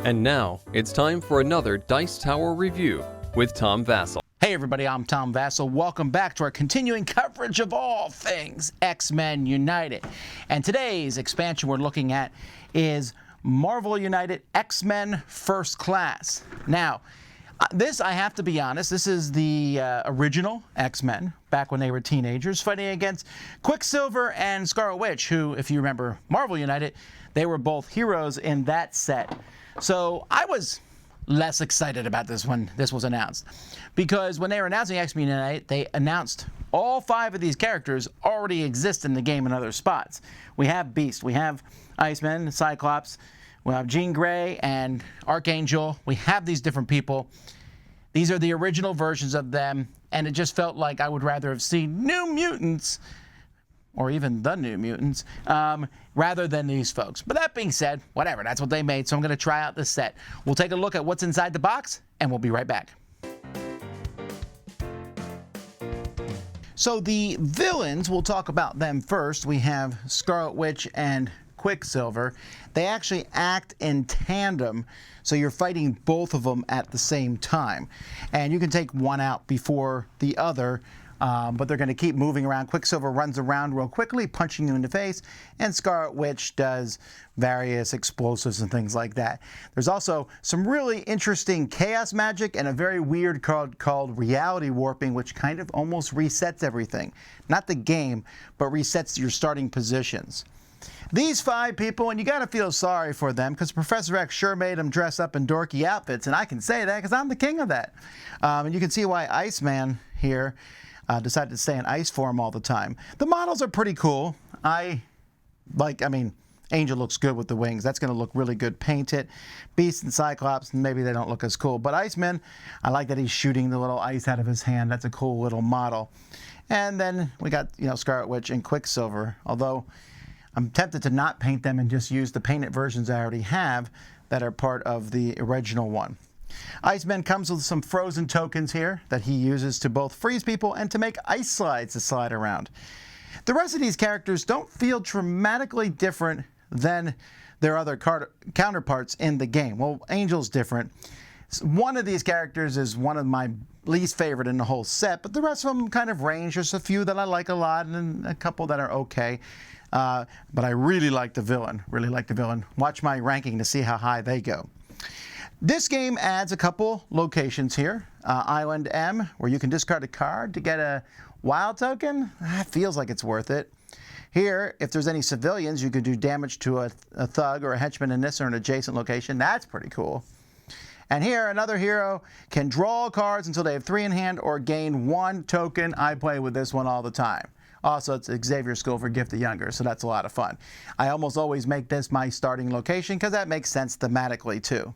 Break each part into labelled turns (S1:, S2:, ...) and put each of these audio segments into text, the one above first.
S1: And now, it's time for another Dice Tower review with Tom Vasel.
S2: Hey everybody, I'm Tom Vasel. Welcome back to our continuing coverage of all things X-Men United. And today's expansion we're looking at is Marvel United X-Men First Class. Now, this, I have to be honest, this is the original X-Men, back when they were teenagers, fighting against Quicksilver and Scarlet Witch, who, if you remember Marvel United, they were both heroes in that set. So I was less excited about this when this was announced, because when they were announcing X-Men United, they announced all 5 of these characters already exist in the game in other spots. We have Beast, we have Iceman, Cyclops, we have Jean Grey and Archangel. We have these different people. These are the original versions of them, and it just felt like I would rather have seen New Mutants, or even the New Mutants, rather than these folks. But that being said, whatever, that's what they made, so I'm going to try out this set. We'll take a look at what's inside the box, and we'll be right back. So the villains, we'll talk about them first. We have Scarlet Witch and Quicksilver. They actually act in tandem, so you're fighting both of them at the same time. And you can take one out before the other, but they're going to keep moving around. Quicksilver runs around real quickly, punching you in the face, and Scarlet Witch does various explosives and things like that. There's also some really interesting chaos magic and a very weird card called reality warping, which kind of almost resets everything. Not the game, but resets your starting positions. These 5 people, and you got to feel sorry for them, because Professor X sure made them dress up in dorky outfits, and I can say that because I'm the king of that. And you can see why Iceman here decided to stay in ice form all the time. The models are pretty cool. Angel looks good with the wings. That's going to look really good painted. Beast and Cyclops, maybe they don't look as cool. But Iceman, I like that he's shooting the little ice out of his hand. That's a cool little model. And then we got, Scarlet Witch and Quicksilver, although I'm tempted to not paint them and just use the painted versions I already have that are part of the original one. Iceman comes with some frozen tokens here that he uses to both freeze people and to make ice slides to slide around. The rest of these characters don't feel dramatically different than their other counterparts in the game. Well, Angel's different. One of these characters is one of my least favorite in the whole set, but the rest of them kind of range. There's a few that I like a lot and a couple that are okay. But I really like the villain. Watch my ranking to see how high they go. This game adds a couple locations here. Island M, where you can discard a card to get a wild token. That feels like it's worth it. Here, if there's any civilians, you can do damage to a thug or a henchman in this or an adjacent location. That's pretty cool. And here, another hero can draw cards until they have 3 in hand or gain 1 token. I play with this one all the time. Also, it's Xavier School for Gift the Younger, so that's a lot of fun. I almost always make this my starting location because that makes sense thematically too.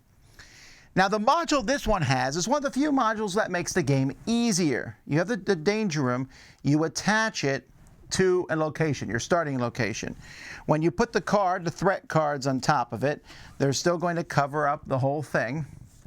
S2: Now, the module this one has is one of the few modules that makes the game easier. You have the Danger Room, you attach it to a location, your starting location. When you put the threat cards on top of it, they're still going to cover up the whole thing.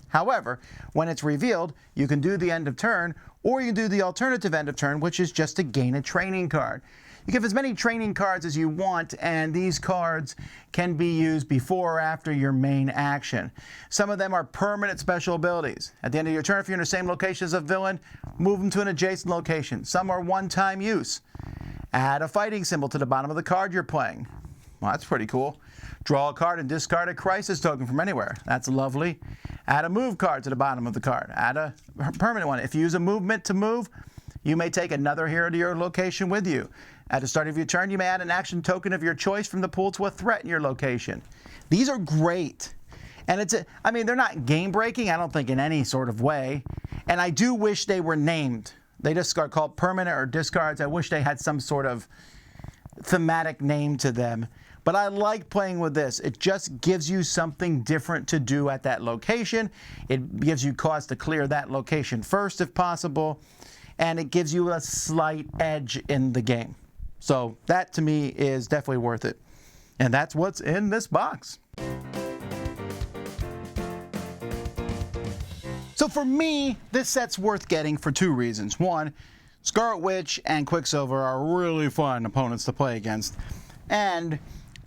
S2: However, when it's revealed, you can do the end of turn, or you can do the alternative end of turn, which is just to gain a training card. You give as many training cards as you want, and these cards can be used before or after your main action. Some of them are permanent special abilities. At the end of your turn, if you're in the same location as a villain, move them to an adjacent location. Some are one-time use. Add a fighting symbol to the bottom of the card you're playing. Well, that's pretty cool. Draw a card and discard a crisis token from anywhere. That's lovely. Add a move card to the bottom of the card. Add a permanent one. If you use a movement to move, you may take another hero to your location with you. At the start of your turn, you may add an action token of your choice from the pool to a threat in your location. These are great. And they're not game breaking, I don't think, in any sort of way. And I do wish they were named. They just are called permanent or discards. I wish they had some sort of thematic name to them. But I like playing with this. It just gives you something different to do at that location. It gives you cause to clear that location first if possible. And it gives you a slight edge in the game. So that to me is definitely worth it. And that's what's in this box. So for me, this set's worth getting for 2 reasons. One, Scarlet Witch and Quicksilver are really fun opponents to play against. And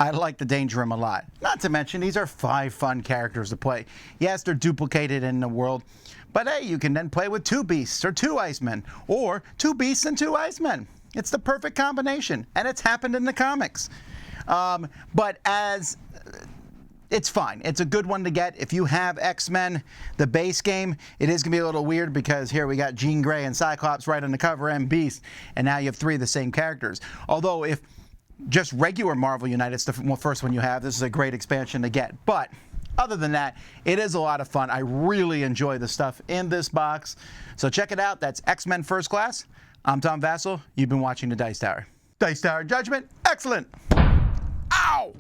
S2: I like the Danger Room a lot. Not to mention, these are 5 fun characters to play. Yes, they're duplicated in the world, but hey, you can then play with 2 beasts or 2 Icemen, or 2 beasts and 2 Icemen. It's the perfect combination, and it's happened in the comics. But it's fine. It's a good one to get. If you have X-Men, the base game, it is going to be a little weird because here we got Jean Grey and Cyclops right on the cover and Beast, and now you have 3 of the same characters. Although if just regular Marvel United, it's the first one you have, this is a great expansion to get. But other than that, it is a lot of fun. I really enjoy the stuff in this box. So check it out. That's X-Men First Class. I'm Tom Vasel. You've been watching the Dice Tower. Dice Tower Judgment. Excellent. Ow!